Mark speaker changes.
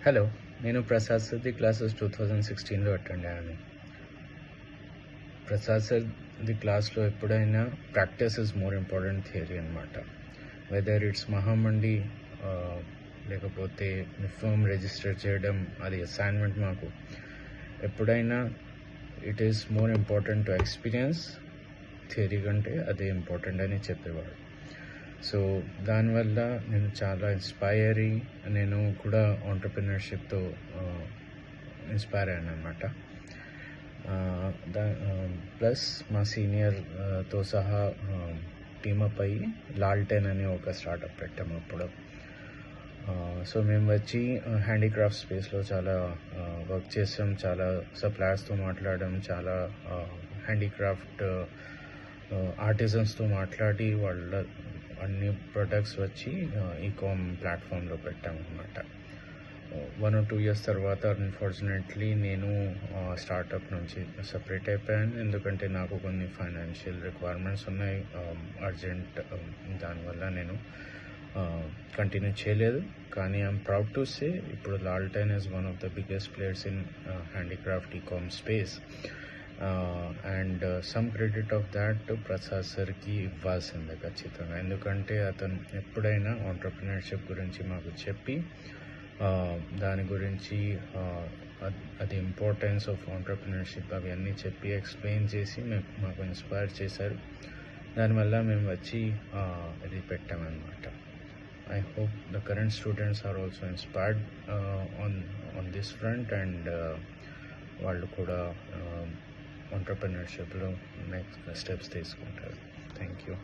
Speaker 1: Hello, నేను Prasad సార్ది classes 2016లో attend అయ్యాను. ప్రసాద్ సార్ది క్లాస్లో ఎప్పుడైనా practice is more important theory అనమాట. వెదర్ ఇట్స్ మహామండి లేకపోతే ఫర్మ్ రిజిస్టర్ చేయడం, అది అసైన్మెంట్ మాకు ఎప్పుడైనా it is more important to experience theory కంటే అదే ఇంపార్టెంట్ అని చెప్పేవాడు. సో దానివల్ల నేను చాలా ఇన్స్పైర్ అయ్యి నేను కూడా ఆంటర్‌ప్రెన్యూర్‌షిప్‌తో ఇన్స్పైర్ అయ్యాను అనమాట. ప్లస్ మా సీనియర్‌తో సహా టీమప్ అయ్యి లాల్టెన్ అని ఒక స్టార్టప్ పెట్టాము అప్పుడు. సో మేము వచ్చి హ్యాండీక్రాఫ్ట్ స్పేస్లో చాలా వర్క్ చేసాం. చాలా సప్లయర్స్తో మాట్లాడాం. చాలా హ్యాండీక్రాఫ్ట్ ఆర్టిజన్స్తో మాట్లాడి వాళ్ళ అన్ని ప్రొడక్ట్స్ వచ్చి ఈకామ్ ప్లాట్ఫామ్లో పెట్టామన్నమాట. 1 or 2 years తర్వాత అన్ఫార్చునేట్లీ నేను స్టార్టప్ నుంచి సపరేట్ అయిపోయాను. ఎందుకంటే నాకు కొన్ని ఫైనాన్షియల్ రిక్వైర్మెంట్స్ ఉన్నాయి అర్జెంట్. దానివల్ల నేను కంటిన్యూ చేయలేదు. కానీ ఐఎమ్ ప్రౌడ్ టు సే ఇప్పుడు Lalten is one of the biggest players in handicraft ecom space. And some credit of that Prasad సార్కి ఇవ్వాల్సిందే ఖచ్చితంగా. ఎందుకంటే అతను ఎప్పుడైనా ఆంటర్‌ప్రెన్యూర్‌షిప్ గురించి మాకు చెప్పి దాని గురించి అది ఇంపార్టెన్స్ ఆఫ్ ఆంటర్‌ప్రెన్యూర్‌షిప్ అవన్నీ చెప్పి ఎక్స్ప్లెయిన్ చేసి మాకు ఇన్స్పైర్ చేశారు. దానివల్ల మేము వచ్చి ఇది పెట్టామన్నమాట. I hope the current students are also inspired on this front and వాళ్ళు కూడా ఆంటర్‌ప్రెన్యూర్‌షిప్‌లో నెక్స్ట్ స్టెప్స్ తీసుకుంటారు. Thank you.